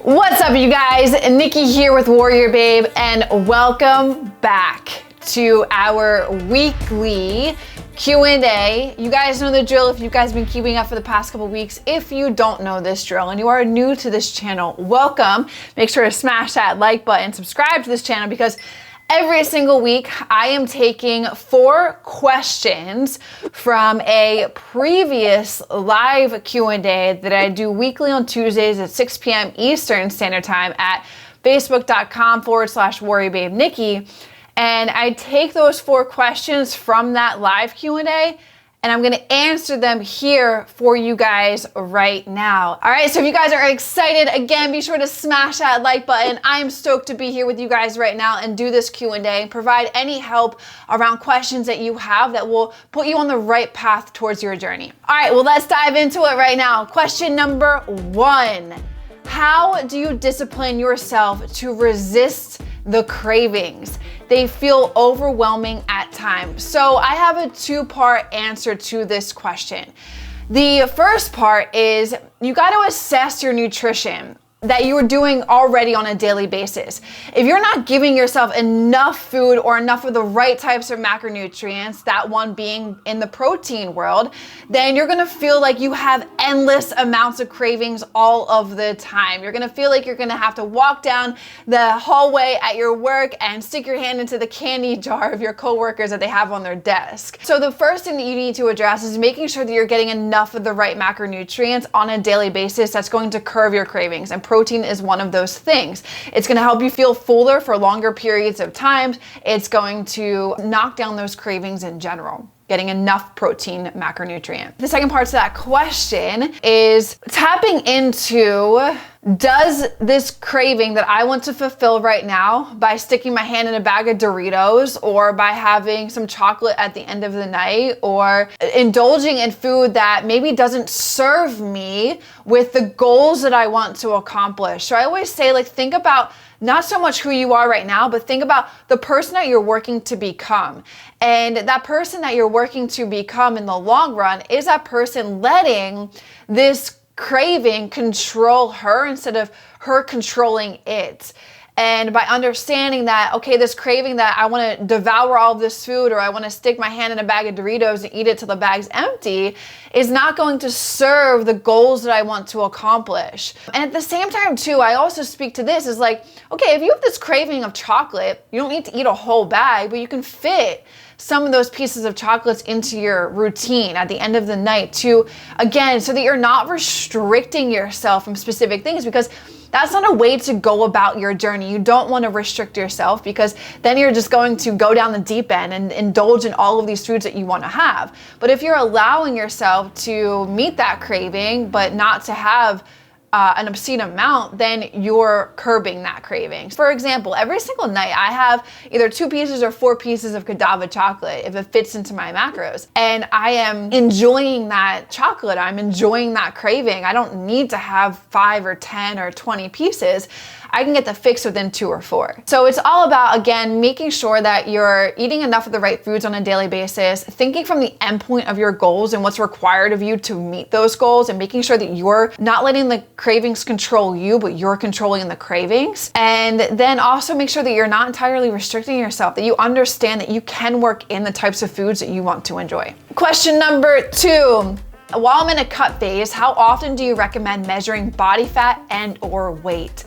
What's up, you guys? Nikki here with WarriorBabe, and welcome back to our weekly Q&A. You guys know the drill if you guys been keeping up for the past couple weeks. If you don't know this drill and you are new to this channel, welcome. Make sure to smash that like button, subscribe to this channel, because every single week I am taking 4 questions from a previous live Q&A that I do weekly on Tuesdays at 6 p.m. Eastern Standard Time at facebook.com/WarriorBabe Nikki. And I take those 4 questions from that live Q&A and I'm gonna answer them here for you guys right now. All right, so if you guys are excited, again, be sure to smash that like button. I am stoked to be here with you guys right now and do this Q&A and provide any help around questions that you have that will put you on the right path towards your journey. All right, well, let's dive into it right now. Question number 1. How do you discipline yourself to resist the cravings? They feel overwhelming at times. So I have a 2-part answer to this question. The first part is you got to assess your nutrition that you are doing already on a daily basis. If you're not giving yourself enough food or enough of the right types of macronutrients, that one being in the protein world, then you're gonna feel like you have endless amounts of cravings all of the time. You're gonna feel like you're gonna have to walk down the hallway at your work and stick your hand into the candy jar of your coworkers that they have on their desk. So the first thing that you need to address is making sure that you're getting enough of the right macronutrients on a daily basis that's going to curb your cravings. And protein is one of those things. It's going to help you feel fuller for longer periods of time. It's going to knock down those cravings in general. Getting enough protein macronutrient. The second part to that question is tapping into, does this craving that I want to fulfill right now by sticking my hand in a bag of Doritos, or by having some chocolate at the end of the night, or indulging in food that maybe doesn't serve me with the goals that I want to accomplish? So I always say, like, think about not so much who you are right now, but think about the person that you're working to become. And that person that you're working to become in the long run, is that person letting this craving control her instead of her controlling it? And by understanding that, okay, this craving that I want to devour all of this food, or I want to stick my hand in a bag of Doritos and eat it till the bag's empty, is not going to serve the goals that I want to accomplish. And at the same time too, I also speak to this is like, okay, if you have this craving of chocolate, you don't need to eat a whole bag, but you can fit some of those pieces of chocolates into your routine at the end of the night to, again, so that you're not restricting yourself from specific things, because that's not a way to go about your journey. You don't want to restrict yourself, because then you're just going to go down the deep end and indulge in all of these foods that you want to have. But if you're allowing yourself to meet that craving, but not to have an obscene amount, then you're curbing that craving. For example, every single night I have either 2 pieces or 4 pieces of Godiva chocolate if it fits into my macros. And I am enjoying that chocolate. I'm enjoying that craving. I don't need to have 5 or 10 or 20 pieces. I can get the fix within 2 or 4. So it's all about, again, making sure that you're eating enough of the right foods on a daily basis, thinking from the endpoint of your goals and what's required of you to meet those goals, and making sure that you're not letting the cravings control you, but you're controlling the cravings. And then also make sure that you're not entirely restricting yourself, that you understand that you can work in the types of foods that you want to enjoy. Question number 2. While I'm in a cut phase, how often do you recommend measuring body fat and or weight?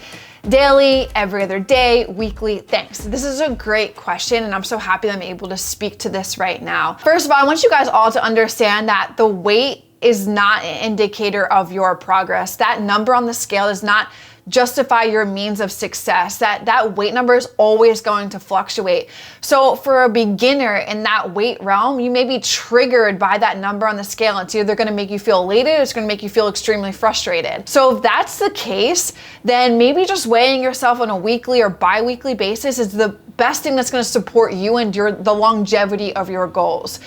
Daily, every other day, weekly? Thanks. This is a great question, and I'm so happy that I'm able to speak to this right now. First of all, I want you guys all to understand that the weight is not an indicator of your progress. That number on the scale does not justify your means of success. That weight number is always going to fluctuate. So for a beginner in that weight realm, you may be triggered by that number on the scale. It's either going to make you feel elated, or it's going to make you feel extremely frustrated. So if that's the case, then maybe just weighing yourself on a weekly or bi-weekly basis is the best thing that's going to support you and the longevity of your goals.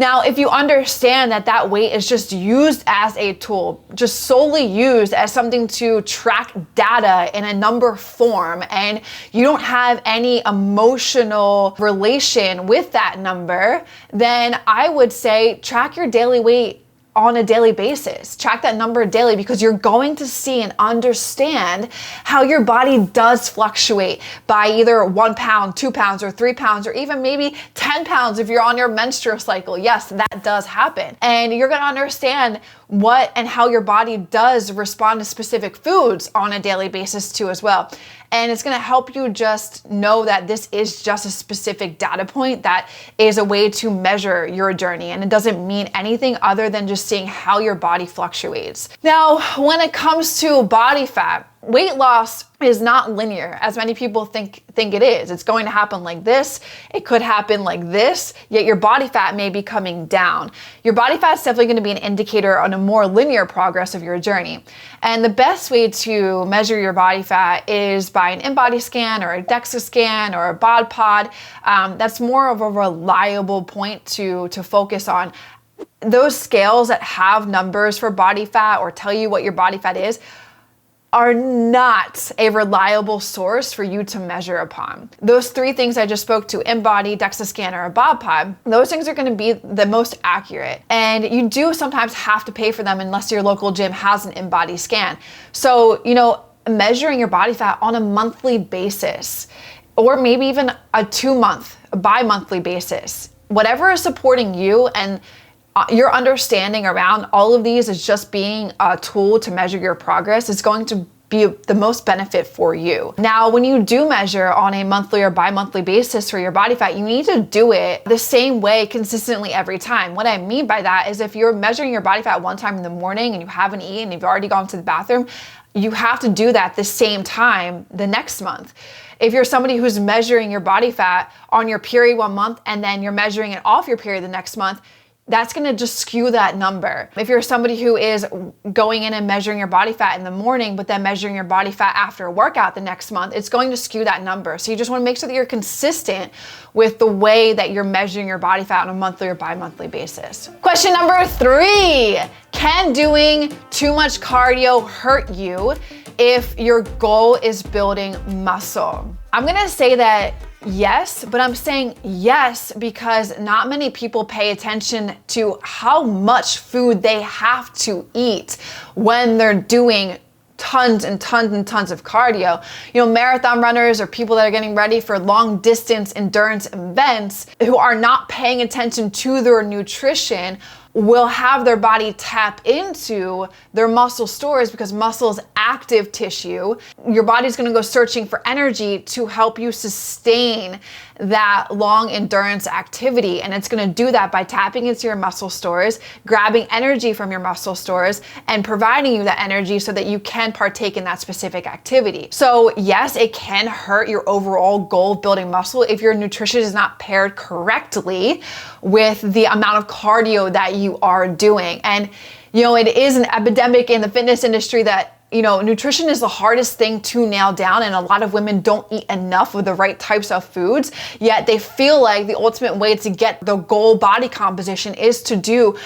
Now, if you understand that that weight is just used as a tool, just solely used as something to track data in a number form, and you don't have any emotional relation with that number, then I would say track your daily weight on a daily basis. Track that number daily, because you're going to see and understand how your body does fluctuate by either 1 pound, 2 pounds, or 3 pounds, or even maybe 10 pounds if you're on your menstrual cycle. Yes, that does happen. And you're gonna understand what and how your body does respond to specific foods on a daily basis too as well. And it's gonna help you just know that this is just a specific data point that is a way to measure your journey. And it doesn't mean anything other than just seeing how your body fluctuates. Now, when it comes to body fat, weight loss is not linear, as many people think it is. It's going to happen like this. It could happen like this, yet your body fat may be coming down. Your body fat is definitely going to be an indicator on a more linear progress of your journey. And the best way to measure your body fat is by an in-body scan or a DEXA scan or a bod pod. That's more of a reliable point to focus on. Those scales that have numbers for body fat or tell you what your body fat is are not a reliable source for you to measure upon. Those 3 things I just spoke to, in-body, DEXA scan, or a bod pod, those things are gonna be the most accurate. And you do sometimes have to pay for them unless your local gym has an in-body scan. So, measuring your body fat on a monthly basis, or maybe even a 2-month, bi-monthly basis, whatever is supporting you and your understanding around all of these is just being a tool to measure your progress is going to be the most benefit for you. Now, when you do measure on a monthly or bi-monthly basis for your body fat, you need to do it the same way consistently every time. What I mean by that is if you're measuring your body fat one time in the morning and you haven't eaten, you've already gone to the bathroom, you have to do that the same time the next month. If you're somebody who's measuring your body fat on your period one month and then you're measuring it off your period the next month, that's gonna just skew that number. If you're somebody who is going in and measuring your body fat in the morning, but then measuring your body fat after a workout the next month, it's going to skew that number. So you just wanna make sure that you're consistent with the way that you're measuring your body fat on a monthly or bi-monthly basis. Question number 3, can doing too much cardio hurt you if your goal is building muscle? I'm gonna say that yes, but I'm saying yes because not many people pay attention to how much food they have to eat when they're doing tons and tons and tons of cardio. Marathon runners or people that are getting ready for long distance endurance events who are not paying attention to their nutrition will have their body tap into their muscle stores because muscle is active tissue. Your body's gonna go searching for energy to help you sustain that long endurance activity. And it's gonna do that by tapping into your muscle stores, grabbing energy from your muscle stores, and providing you that energy so that you can partake in that specific activity. So yes, it can hurt your overall goal of building muscle if your nutrition is not paired correctly with the amount of cardio that you are doing. And it is an epidemic in the fitness industry that nutrition is the hardest thing to nail down, and a lot of women don't eat enough of the right types of foods, yet they feel like the ultimate way to get the goal body composition is to do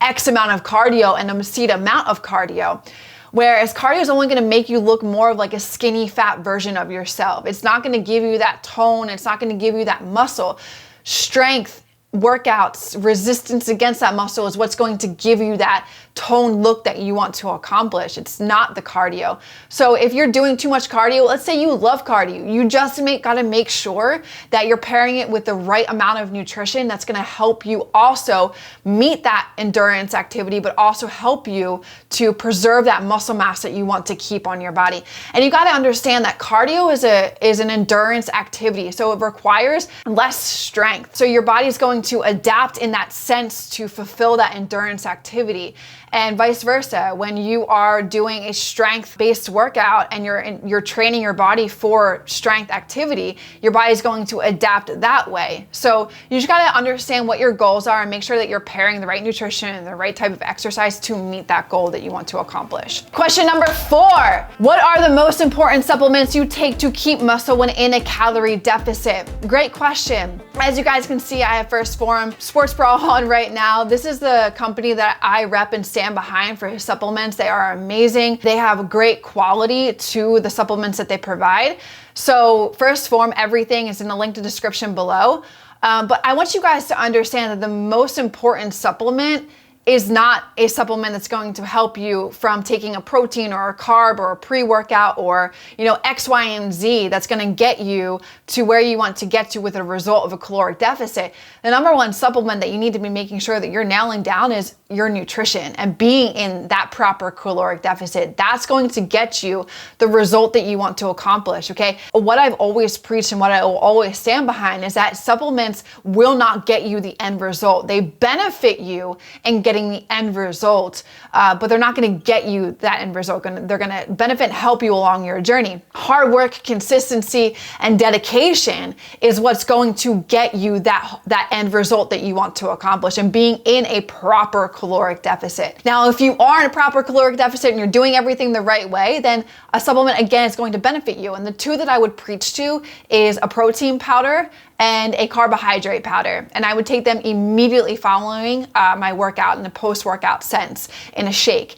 X amount of cardio and a set amount of cardio. Whereas cardio is only gonna make you look more of like a skinny fat version of yourself. It's not gonna give you that tone, it's not gonna give you that muscle. Strength, workouts, resistance against that muscle is what's going to give you that toned look that you want to accomplish. It's not the cardio. So if you're doing too much cardio, let's say you love cardio, you just gotta make sure that you're pairing it with the right amount of nutrition that's gonna help you also meet that endurance activity, but also help you to preserve that muscle mass that you want to keep on your body. And you gotta understand that cardio is an endurance activity, so it requires less strength. So your body's going to adapt in that sense to fulfill that endurance activity. And vice versa, when you are doing a strength-based workout and you're training your body for strength activity, your body's going to adapt that way. So you just gotta understand what your goals are and make sure that you're pairing the right nutrition and the right type of exercise to meet that goal that you want to accomplish. Question number 4, what are the most important supplements you take to keep muscle when in a calorie deficit? Great question. As you guys can see, I have First Form Sports Bra on right now. This is the company that I rep and stand behind for his supplements. They are amazing. They have great quality to the supplements that they provide. So First Form, everything is in the link to the description below. But I want you guys to understand that the most important supplement is not a supplement that's going to help you from taking a protein or a carb or a pre-workout or, X, Y, and Z that's going to get you to where you want to get to with a result of a caloric deficit. The number one supplement that you need to be making sure that you're nailing down is your nutrition and being in that proper caloric deficit. That's going to get you the result that you want to accomplish, okay? What I've always preached and what I will always stand behind is that supplements will not get you the end result. They benefit you in getting the end result, but they're not going to get you that end result. They're going to benefit and help you along your journey. Hard work, consistency, and dedication is what's going to get you that end result that you want to accomplish, and being in a proper caloric deficit. Now, if you are in a proper caloric deficit and you're doing everything the right way, then a supplement, again, is going to benefit you. And the two that I would preach to is a protein powder and a carbohydrate powder. And I would take them immediately following my workout in a post-workout sense in a shake.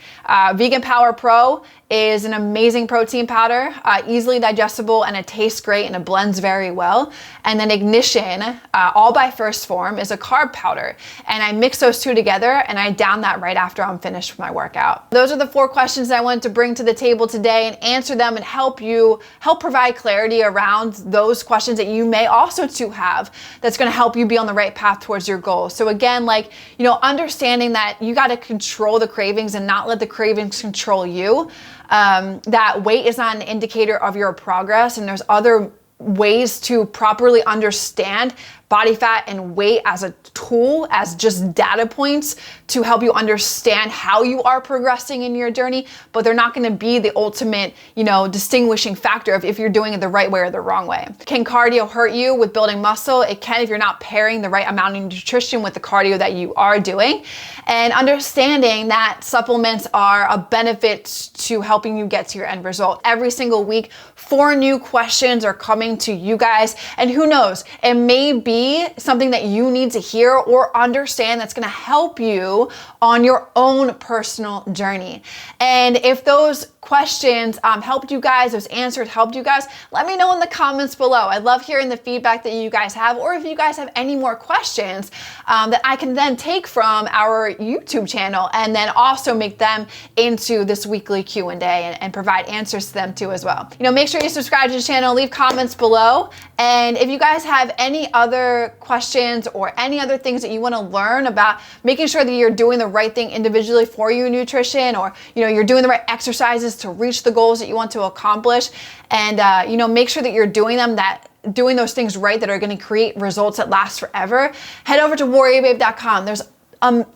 Vegan Power Pro is an amazing protein powder, easily digestible, and it tastes great and it blends very well. And then Ignition, all by First Form, is a carb powder. And I mix those two together and I down that right after I'm finished with my workout. Those are the 4 questions I wanted to bring to the table today and answer them and help provide clarity around those questions that you may also too have that's going to help you be on the right path towards your goals. So again, understanding that you got to control the cravings and not let the cravings control you. That weight is not an indicator of your progress, and there's other ways to properly understand body fat and weight as a tool, as just data points to help you understand how you are progressing in your journey, but they're not going to be the ultimate, distinguishing factor of if you're doing it the right way or the wrong way. Can cardio hurt you with building muscle? It can if you're not pairing the right amount of nutrition with the cardio that you are doing. And understanding that supplements are a benefit to helping you get to your end result. Every single week, 4 new questions are coming to you guys, and who knows, it may be something that you need to hear or understand that's going to help you on your own personal journey. And if those questions helped you guys, those answers helped you guys, let me know in the comments below. I love hearing the feedback that you guys have, or if you guys have any more questions that I can then take from our YouTube channel and then also make them into this weekly Q&A and provide answers to them too as well. Make sure you subscribe to the channel, leave comments below, and if you guys have any other questions or any other things that you want to learn about making sure that you're doing the right thing individually for your nutrition, or you're doing the right exercises to reach the goals that you want to accomplish, and make sure that you're doing those things right that are going to create results that last forever, head over to WarriorBabe.com. There's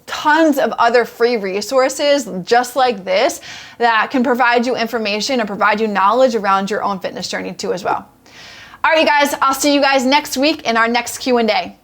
tons of other free resources just like this that can provide you information and provide you knowledge around your own fitness journey too as well. All right, you guys, I'll see you guys next week in our next Q&A.